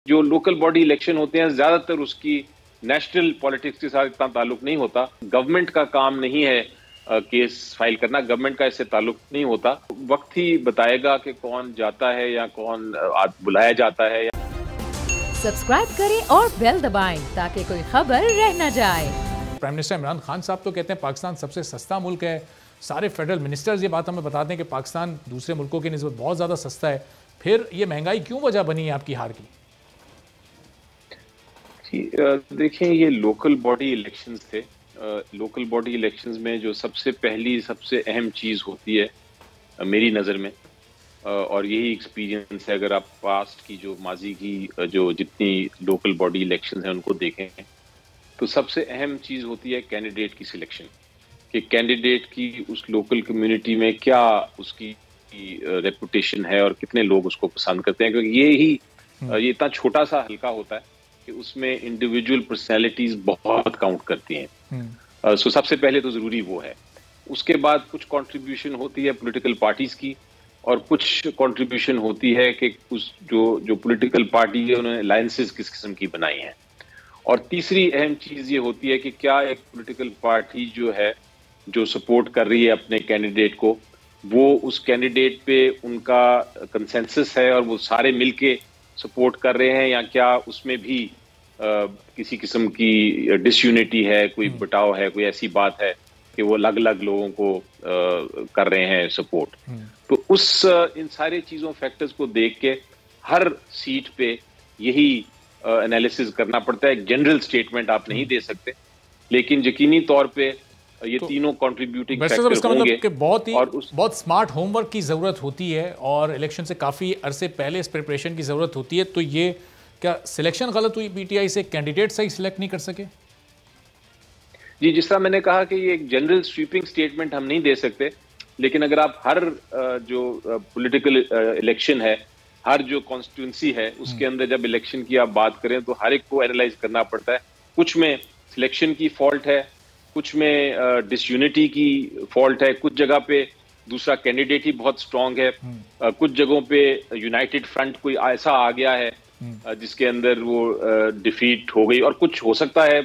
जो local body election होते हैं ज्यादातर उसकी नेशनल पॉलिटिक्स के साथ इतना ताल्लुक नहीं होता। गवर्नमेंट का काम नहीं है केस फाइल करना, गवर्नमेंट का इससे ताल्लुक नहीं होता। वक्त ही बताएगा कि कौन जाता है या कौन बुलाया जाता है। सब्सक्राइब करें और बेल दबाएं ताकि कोई खबर रह न जाए। प्राइम मिनिस्टर इमरान खान साहब तो कहते हैं पाकिस्तान सबसे सस्ता मुल्क है। सारे फेडरल मिनिस्टर्स ये बात हमें बताते हैं कि पाकिस्तान दूसरे मुल्कों की निस्बत बहुत ज़्यादा सस्ता है। फिर ये महंगाई क्यों वजह बनी है आपकी हार की? देखिए, ये लोकल बॉडी इलेक्शंस थे। लोकल बॉडी इलेक्शंस में जो सबसे पहली सबसे अहम चीज़ होती है मेरी नज़र में, और यही एक्सपीरियंस है अगर आप पास्ट की जो माजी की जो जितनी लोकल बॉडी इलेक्शंस हैं उनको देखें, तो सबसे अहम चीज़ होती है कैंडिडेट की सिलेक्शन, कि कैंडिडेट की उस लोकल कम्युनिटी में क्या उसकी रेपुटेशन है और कितने लोग उसको पसंद करते हैं। क्योंकि ये इतना छोटा सा हल्का होता है कि उसमें इंडिविजुअल पर्सनैलिटीज बहुत काउंट करती हैं। सो सबसे पहले तो ज़रूरी वो है। उसके बाद कुछ कंट्रीब्यूशन होती है पॉलिटिकल पार्टीज की, और कुछ कंट्रीब्यूशन होती है कि उस जो पॉलिटिकल पार्टी है उन्होंने अलायंसेस किस किस्म की बनाई हैं। और तीसरी अहम चीज़ ये होती है कि क्या एक पॉलिटिकल पार्टी जो है जो सपोर्ट कर रही है अपने कैंडिडेट को, वो उस कैंडिडेट पे उनका कंसेंसस है और वो सारे मिलके सपोर्ट कर रहे हैं, या क्या उसमें भी किसी किस्म की डिसयूनिटी है, कोई बटाव है, कोई ऐसी बात है कि वो अलग अलग लोगों को कर रहे हैं सपोर्ट। तो इन सारे चीज़ों फैक्टर्स को देख के हर सीट पे यही एनालिसिस करना पड़ता है। एक जनरल स्टेटमेंट आप नहीं दे सकते, लेकिन यकीनी तौर पे ये तीनों कंट्रीब्यूटिंग फैक्टर होंगे। कि बहुत स्मार्ट होमवर्क की ज़रूरत होती है और इलेक्शन से काफ़ी अरसे पहले इस प्रिपरेशन की ज़रूरत होती है। तो ये क्या सिलेक्शन गलत हुई पीटीआई से, कैंडिडेट सही सिलेक्ट नहीं कर सके? जी, जिस तरह मैंने कहा कि ये एक जनरल स्वीपिंग स्टेटमेंट हम नहीं दे सकते, लेकिन अगर आप हर जो पॉलिटिकल इलेक्शन है, हर जो कॉन्स्टिट्यूंसी है, उसके अंदर जब इलेक्शन की आप बात करें तो हर एक को एनालाइज करना पड़ता है। कुछ में सिलेक्शन की फॉल्ट है, कुछ में डिसयूनिटी की फॉल्ट है, कुछ जगह पे दूसरा कैंडिडेट ही बहुत स्ट्रांग है, कुछ जगहों पे यूनाइटेड फ्रंट कोई ऐसा आ गया है जिसके अंदर वो डिफीट हो गई। और कुछ हो सकता है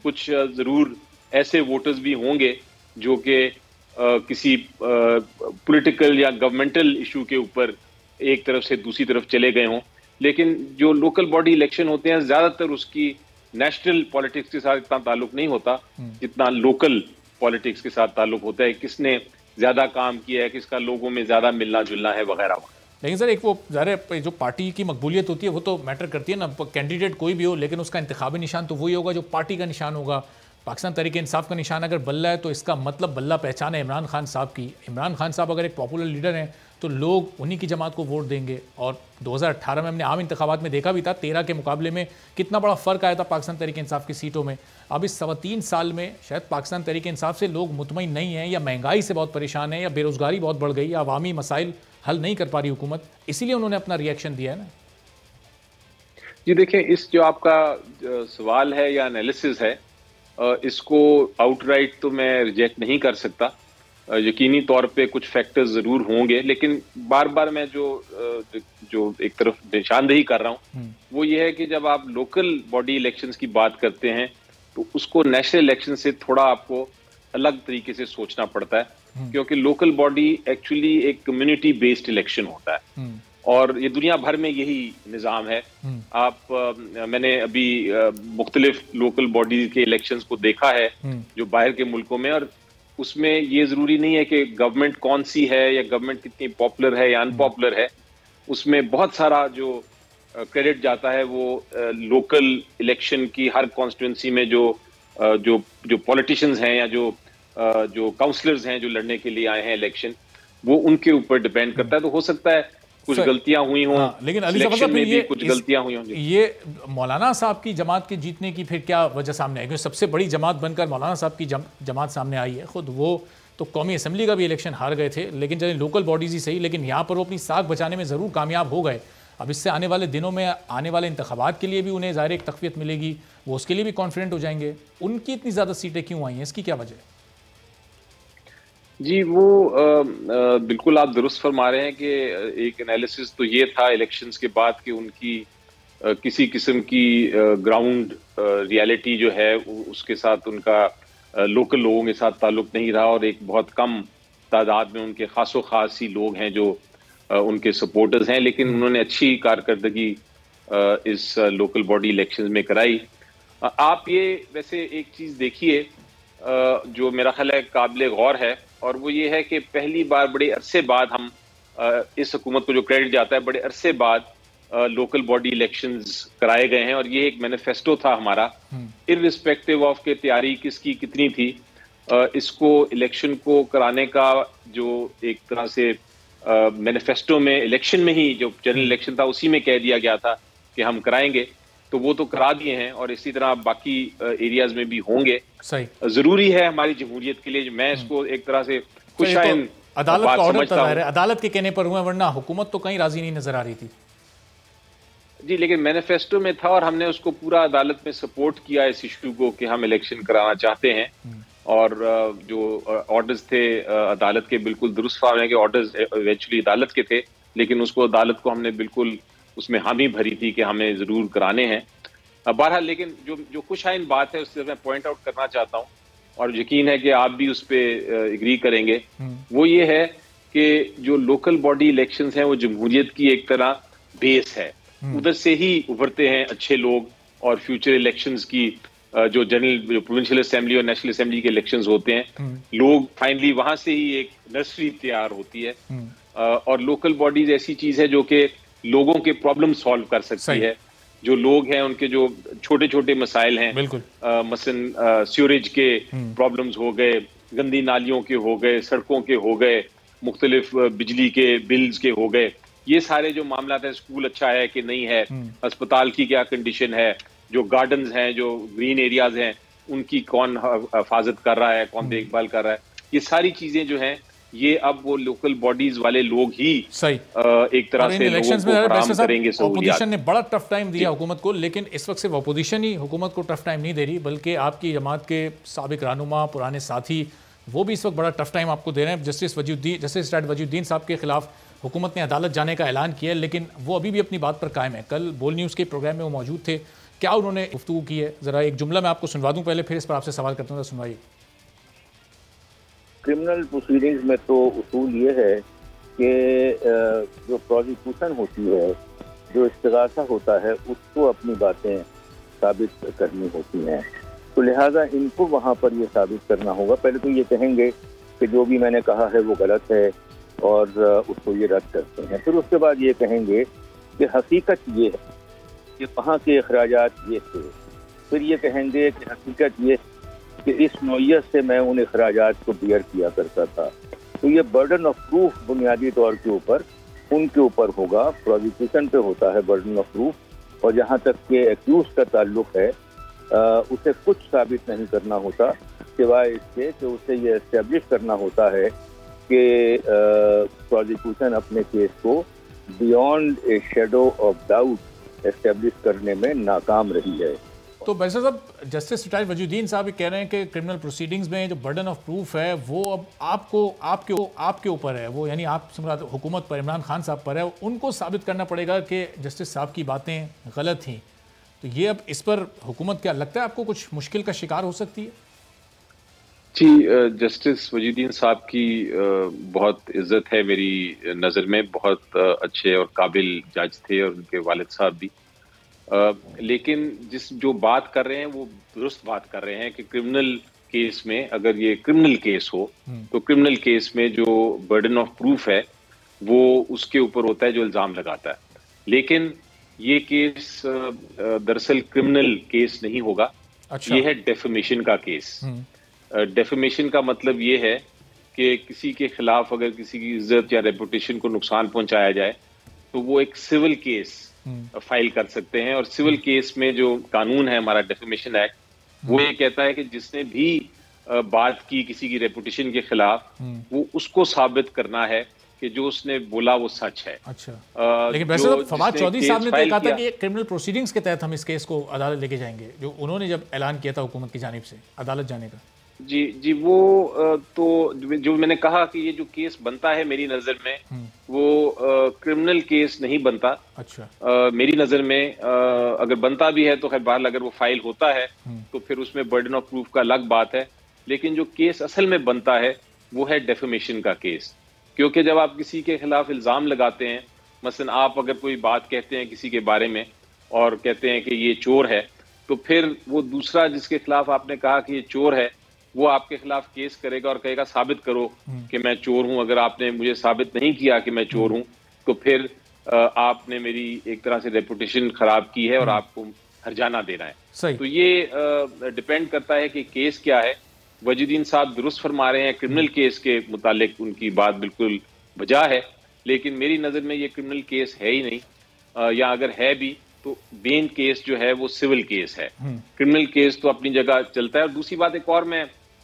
कुछ जरूर ऐसे वोटर्स भी होंगे जो कि किसी पॉलिटिकल या गवर्नमेंटल इशू के ऊपर एक तरफ से दूसरी तरफ चले गए हों। लेकिन जो लोकल बॉडी इलेक्शन होते हैं ज्यादातर उसकी नेशनल पॉलिटिक्स के साथ इतना ताल्लुक नहीं होता जितना लोकल पॉलिटिक्स के साथ ताल्लुक होता है। किसने ज्यादा काम किया है, किसका लोगों में ज्यादा मिलना जुलना है, वगैरह वगैरह। लेकिन सर एक वो ज़ाहिर जो पार्टी की मकबूलियत होती है वो तो मैटर करती है ना। कैंडिडेट कोई भी हो, लेकिन उसका इंतखाबी निशान तो वही होगा जो पार्टी का निशान होगा। पाकिस्तान तहरीक इंसाफ का निशान अगर बल्ला है तो इसका मतलब बल्ला पहचान है इमरान खान साहब की। इमरान खान साहब अगर एक पॉपुलर लीडर हैं तो लोग उन्हीं की जमात को वोट देंगे। और 2018 में हमने आम इंतखाबात में देखा भी था, 13 के मुकाबले में कितना बड़ा फ़र्क आया था पाकिस्तान तहरीक इंसाफ की सीटों में। अब इस 3.25 साल में शायद पाकिस्तान तहरीक इंसाफ से लोग मुतमईन नहीं हैं, या महंगाई से बहुत परेशान है, या बेरोज़गारी बहुत बढ़ गई, या अवामी मसाइल हल नहीं कर पा रही हुकूमत, इसीलिए उन्होंने अपना रिएक्शन दिया है ना। जी देखें, इस जो आपका सवाल है या एनालिसिस है, इसको आउटराइट तो मैं रिजेक्ट नहीं कर सकता। यकीनी तौर पे कुछ फैक्टर्स ज़रूर होंगे, लेकिन बार बार मैं जो एक तरफ निशानदेही कर रहा हूँ वो ये है कि जब आप लोकल बॉडी इलेक्शंस की बात करते हैं तो उसको नेशनल इलेक्शन से थोड़ा आपको अलग तरीके से सोचना पड़ता है, क्योंकि लोकल बॉडी एक्चुअली एक कम्युनिटी बेस्ड इलेक्शन होता है, और ये दुनिया भर में यही निज़ाम है। मैंने अभी मुख्तलिफ लोकल बॉडी के इलेक्शंस को देखा है जो बाहर के मुल्कों में, और उसमें ये ज़रूरी नहीं है कि गवर्नमेंट कौन सी है या गवर्नमेंट कितनी पॉपुलर है या अनपॉपुलर है। उसमें बहुत सारा जो क्रेडिट जाता है वो लोकल इलेक्शन की हर कॉन्स्टिट्यूंसी में जो पॉलिटिशियंस हैं या जो काउंसलर्स हैं जो लड़ने के लिए आए हैं इलेक्शन, वो उनके ऊपर डिपेंड करता है। तो हो सकता है कुछ गलतियां हुई हों, लेकिन अली साहब में भी कुछ गलतियां हुई होंगी। ये मौलाना साहब की जमात के जीतने की फिर क्या वजह सामने आई? क्योंकि सबसे बड़ी जमात बनकर मौलाना साहब की जमात सामने आई है। खुद वो तो कौमी असम्बली का भी इलेक्शन हार गए थे, लेकिन चलिए लोकल बॉडीज ही सही, लेकिन यहाँ पर वो अपनी साख बचाने में ज़रूर कामयाब हो गए। अब इससे आने वाले दिनों में आने वाले इंतखाबात के लिए भी उन्हें ज़ाहिर एक तक़वियत मिलेगी, वो उसके लिए भी कॉन्फिडेंट हो जाएंगे। उनकी इतनी ज़्यादा सीटें क्यों आई हैं, इसकी क्या वजह है? जी, वो बिल्कुल आप दुरुस्त फरमा रहे हैं कि एक एनालिसिस तो ये था इलेक्शंस के बाद कि उनकी किसी किस्म की ग्राउंड रियलिटी जो है उसके साथ उनका लोकल लोगों के साथ ताल्लुक नहीं रहा, और एक बहुत कम तादाद में उनके खासो खास ही लोग हैं जो उनके सपोर्टर्स हैं, लेकिन उन्होंने अच्छी कारकर्दगी इस लोकल बॉडी इलेक्शंस में कराई। आप ये वैसे एक चीज देखिए जो मेरा ख्याल है काबिल गौर है, और वो ये है कि पहली बार बड़े अरसे बाद हम इस हुकूमत को जो क्रेडिट जाता है, बड़े अरसे बाद लोकल बॉडी इलेक्शंस कराए गए हैं, और ये एक मैनिफेस्टो था हमारा, इररिस्पेक्टिव ऑफ के तैयारी किसकी कितनी थी, इसको इलेक्शन को कराने का जो एक तरह से मैनिफेस्टो में इलेक्शन में ही जो जनरल इलेक्शन था उसी में कह दिया गया था कि हम कराएंगे, तो वो तो करा दिए हैं, और इसी तरह बाकी एरियाज में भी होंगे। सही जरूरी है हमारी जमहूरियत के लिए, मैं इसको एक तरह से खुशाइन अदालत का ऑर्डर तय है, अदालत के कहने पर हुए, वरना हुकूमत तो कहीं राजी नहीं नजर आ रही थी। जी, लेकिन मैनिफेस्टो में था और हमने उसको पूरा अदालत में सपोर्ट किया इस इशू को कि हम इलेक्शन कराना चाहते हैं, और जो ऑर्डर्स थे अदालत के बिल्कुल दुरुस्त फहमी के ऑर्डर्स इवेंचुअली अदालत के थे, लेकिन उसको अदालत को हमने बिल्कुल उसमें हामी भरी थी कि हमें जरूर कराने हैं। बहरहाल लेकिन जो खुशाइन बात है उससे मैं पॉइंट आउट करना चाहता हूँ, और यकीन है कि आप भी उस पर एग्री करेंगे, वो ये है कि जो लोकल बॉडी इलेक्शंस हैं वो जमहूरियत की एक तरह बेस है, उधर से ही उभरते हैं अच्छे लोग, और फ्यूचर इलेक्शंस की जो जनरल प्रोविंशियल असेंबली और नेशनल असेंबली के इलेक्शंस होते हैं, लोग फाइनली वहां से ही एक नर्सरी तैयार होती है, और लोकल बॉडीज ऐसी चीज है जो कि लोगों के प्रॉब्लम सॉल्व कर सकती है। जो लोग हैं उनके जो छोटे छोटे मसाइल हैं, मसलन सीवरेज के प्रॉब्लम्स हो गए, गंदी नालियों के हो गए, सड़कों के हो गए, मुख्तलिफ बिजली के बिल्स के हो गए, ये सारे जो मामला है, स्कूल अच्छा है कि नहीं है, अस्पताल की क्या कंडीशन है, जो गार्डन्स हैं, जो ग्रीन एरियाज हैं, उनकी कौन हिफाजत कर रहा है, कौन देखभाल कर रहा है, ये सारी चीजें जो हैं ये अब वो लोकल बॉडीज वाले लोग ही सही एक तरह से लोगों को फराहम करेंगे। अपोजिशन ने बड़ा टफ टाइम दिया हुकूमत को, लेकिन इस वक्त सिर्फ अपोजिशन ही हुकूमत को टफ टाइम नहीं दे रही, बल्कि आपकी जमात के साबिक रहनुमा, पुराने साथी, वो भी इस वक्त बड़ा टफ टाइम आपको दे रहे हैं। जस्टिस वजीउद्दीन साहब के खिलाफ हुकूमत ने अदालत जाने का ऐलान किया, लेकिन वो अभी भी अपनी बात पर कायम है। कल बोल न्यूज़ के प्रोग्राम में वो मौजूद थे, क्या उन्होंने गुफ्तगू की है, ज़रा एक जुमला मैं आपको सुनवा दूं पहले, फिर इस पर आपसे सवाल करता हूँ, सुनवाइए। क्रिमिनल प्रोसीडिंग्स में तो उसूल ये है कि जो प्रोसिक्यूशन होती है, जो इस्तिगासा होता है, उसको अपनी बातें साबित करनी होती हैं, तो लिहाजा इनको वहाँ पर ये साबित करना होगा। पहले तो ये कहेंगे कि जो भी मैंने कहा है वो गलत है और उसको ये रद्द करते हैं, फिर उसके बाद ये कहेंगे कि हकीकत ये है कि वहाँ के अखराजात ये थे, फिर ये कहेंगे कि हकीकत ये कि इस नौयत से मैं उन अखराजात को बियर किया करता था। तो ये बर्डन ऑफ प्रूफ बुनियादी तौर के ऊपर उनके ऊपर होगा, प्रोसिक्यूशन पे होता है बर्डन ऑफ प्रूफ, और जहाँ तक के एक्यूज का ताल्लुक है उसे कुछ साबित नहीं करना होता, सिवाय इसके कि उसे ये एस्टेब्लिश करना होता है कि प्रोसिक्यूशन अपने केस को beyond a shadow of doubt establish करने में नाकाम रही है। तो बैरिस्टर साहब, जस्टिस रिटायर्ड वजीउद्दीन साहब कह रहे हैं कि क्रिमिनल प्रोसीडिंग्स में जो बर्डन ऑफ प्रूफ है वो अब आपके ऊपर है, वो यानी आप हुकूमत पर, इमरान खान साहब पर है, उनको साबित करना पड़ेगा कि जस्टिस साहब की बातें गलत थीं। तो ये अब इस पर हुकूमत, क्या लगता है आपको, कुछ मुश्किल का शिकार हो सकती है? जी, जस्टिस वजीउद्दीन साहब की बहुत इज्जत है मेरी नज़र में, बहुत अच्छे और काबिल जज थे, और उनके वालिद साहब भी। लेकिन जो बात कर रहे हैं वो दुरुस्त बात कर रहे हैं कि क्रिमिनल केस में, अगर ये क्रिमिनल केस हो तो क्रिमिनल केस में जो बर्डन ऑफ प्रूफ है वो उसके ऊपर होता है जो इल्ज़ाम लगाता है। लेकिन ये केस दरअसल क्रिमिनल केस नहीं होगा। अच्छा। ये है डेफेमेशन का केस। डेफेमेशन का मतलब ये है कि किसी के खिलाफ अगर किसी की इज्जत या रेपुटेशन को नुकसान पहुंचाया जाए तो वो एक सिविल केस फाइल कर सकते हैं, और सिविल केस में जो कानून है हमारा डेफेमेशन एक्ट, वो ये कहता है कि जिसने भी बात की किसी की रेपुटेशन के खिलाफ, वो उसको साबित करना है कि जो उसने बोला वो सच है। अच्छा। लेकिन वैसे तो फवाद चौधरी साहब ने तो कहा था कि क्रिमिनल प्रोसीडिंग्स के तहत हम इस केस को अदालत लेके जाएंगे, जो उन्होंने जब ऐलान किया था हुकूमत की जानिब से अदालत जाने का। जी जी, वो तो जो मैंने कहा कि ये जो केस बनता है मेरी नजर में वो क्रिमिनल केस नहीं बनता। अच्छा। मेरी नजर में अगर बनता भी है तो खैर बहरहाल अगर वो फाइल होता है तो फिर उसमें बर्डन ऑफ प्रूफ का अलग बात है। लेकिन जो केस असल में बनता है वो है डेफेमेशन का केस, क्योंकि जब आप किसी के खिलाफ इल्जाम लगाते हैं, मसलन आप अगर कोई बात कहते हैं किसी के बारे में और कहते हैं कि ये चोर है, तो फिर वो दूसरा जिसके खिलाफ आपने कहा कि ये चोर है वो आपके खिलाफ केस करेगा और कहेगा साबित करो कि मैं चोर हूं। अगर आपने मुझे साबित नहीं किया कि मैं चोर हूं तो फिर आपने मेरी एक तरह से रेपुटेशन खराब की है और आपको हर्जाना देना है। सही। तो ये डिपेंड करता है कि केस क्या है। वजीदीन साहब दुरुस्त फरमा रहे हैं, क्रिमिनल केस के मुतालिक उनकी बात बिल्कुल वजह है, लेकिन मेरी नजर में ये क्रिमिनल केस है ही नहीं, या अगर है भी तो मेन केस जो है वो सिविल केस है। क्रिमिनल केस तो अपनी जगह चलता है। और दूसरी बात एक और मैं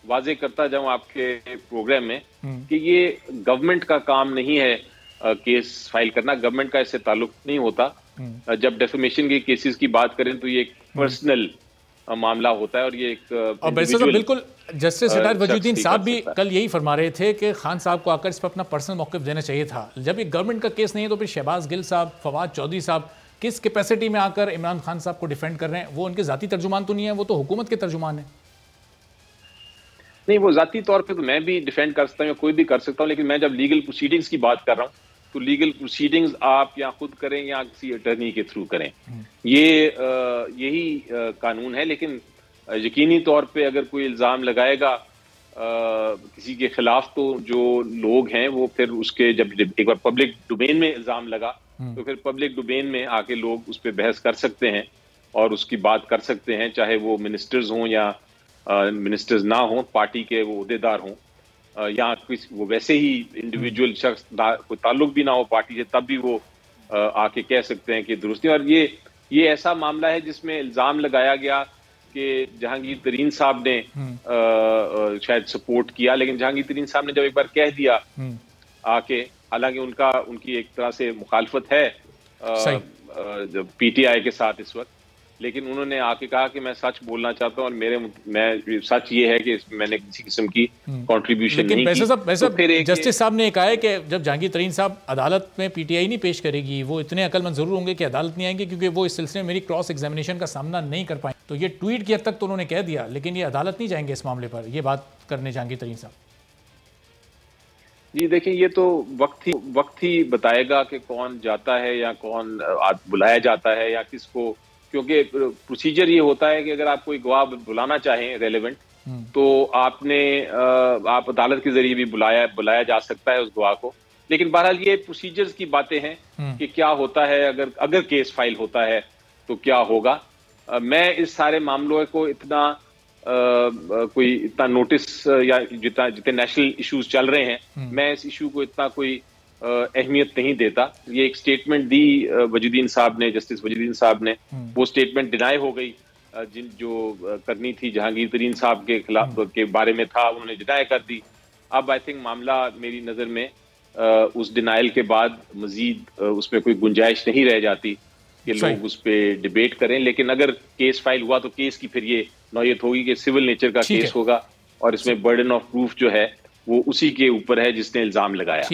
वाजे करता जाऊं आपके प्रोग्राम में कि ये गवर्नमेंट का काम नहीं है केस फाइल करना, गवर्नमेंट का इससे ताल्लुक नहीं होता। जब डेफेमेशन के केसेस की बात करें तो ये एक पर्सनल मामला होता है और ये एक और वैसे तो बिल्कुल जस्टिस रिटायर्ड वजीदुद्दीन साहब भी कल यही फरमा रहे थे कि खान साहब को आकर इस पर अपना पर्सनल मौक़िफ़ देना चाहिए था। जब ये गवर्नमेंट का केस नहीं है तो फिर शहबाज गिल साहब, फवाद चौधरी साहब किस कैपेसिटी में आकर इमरान खान साहब को डिफेंड कर रहे हैं? वो उनके ज़ाती तर्जुमान तो नहीं है, वो तो हुकूमत के तर्जुमान है। नहीं, वो ज़ाती तौर पे तो मैं भी डिफेंड कर सकता हूँ या कोई भी कर सकता हूँ, लेकिन मैं जब लीगल प्रोसीडिंग्स की बात कर रहा हूँ तो लीगल प्रोसीडिंग्स आप या खुद करें या किसी अटर्नी के थ्रू करें, यही कानून है। लेकिन यकीनी तौर पे अगर कोई इल्ज़ाम लगाएगा किसी के खिलाफ तो जो लोग हैं वो फिर उसके जब एक बार पब्लिक डोमेन में इल्ज़ाम लगा तो फिर पब्लिक डोमेन में आके लोग उस पर बहस कर सकते हैं और उसकी बात कर सकते हैं, चाहे वो मिनिस्टर्स हों या मिनिस्टर्स ना हों, पार्टी के वो उहदेदार हों, या वो वैसे ही इंडिविजुअल शख्स कोई ताल्लुक भी ना हो पार्टी से, तब भी वो आके कह सकते हैं कि दुरुस्ती। और ये ऐसा मामला है जिसमें इल्ज़ाम लगाया गया कि जहांगीर तरीन साहब ने शायद सपोर्ट किया, लेकिन जहांगीर तरीन साहब ने जब एक बार कह दिया आके, हालांकि उनकी एक तरह से मुखालफत है पीटीआई के साथ इस वक्त, लेकिन उन्होंने आके कहा कि मैं सच बोलना चाहता हूं और मैं सच ये है कि मैंने किसी किस्म की कंट्रीब्यूशन नहीं की। वैसे तो जस्टिस साहब ने कहा है कि जब जहांगीर तरीन साहब अदालत में पीटीआई नहीं पेश करेगी, वो इतने अकलमंद जरूर होंगे कि अदालत नहीं आएंगे क्योंकि वो इस सिलसिले में मेरी क्रॉस एग्जामिनेशन का सामना नहीं कर पाए। तो ये ट्वीट की हद तक तो उन्होंने कह दिया, लेकिन ये अदालत नहीं जाएंगे इस मामले पर, ये बात करने जहांगीर तरीन साहब। जी देखिए, ये तो वक्त ही बताएगा कि कौन जाता है या कौन बुलाया जाता है या किसको, क्योंकि प्रोसीजर ये होता है कि अगर आप कोई गवाह बुलाना चाहें रेलेवेंट तो आप अदालत के जरिए भी बुलाया जा सकता है उस गवाह को। लेकिन बहरहाल ये प्रोसीजर्स की बातें हैं कि क्या होता है अगर केस फाइल होता है तो क्या होगा। मैं इस सारे मामलों को इतना नोटिस या जितने नेशनल इश्यूज चल रहे हैं, मैं इस इशू को इतना कोई अहमियत नहीं देता। ये एक स्टेटमेंट दी वजीदीन साहब ने, जस्टिस वजीदीन साहब ने, वो स्टेटमेंट डिनाई हो गई। जो करनी थी जहांगीर तरीन साहब के खिलाफ के बारे में था, उन्होंने डिनाई कर दी। अब आई थिंक मामला मेरी नज़र में उस डिनाइल के बाद मजीद उसमें कोई गुंजाइश नहीं रह जाती कि लोग उस पर डिबेट करें। लेकिन अगर केस फाइल हुआ तो केस की फिर ये नौयत होगी कि सिविल नेचर का केस होगा और इसमें बर्डन ऑफ प्रूफ जो है वो उसी के ऊपर है जिसने इल्ज़ाम लगाया।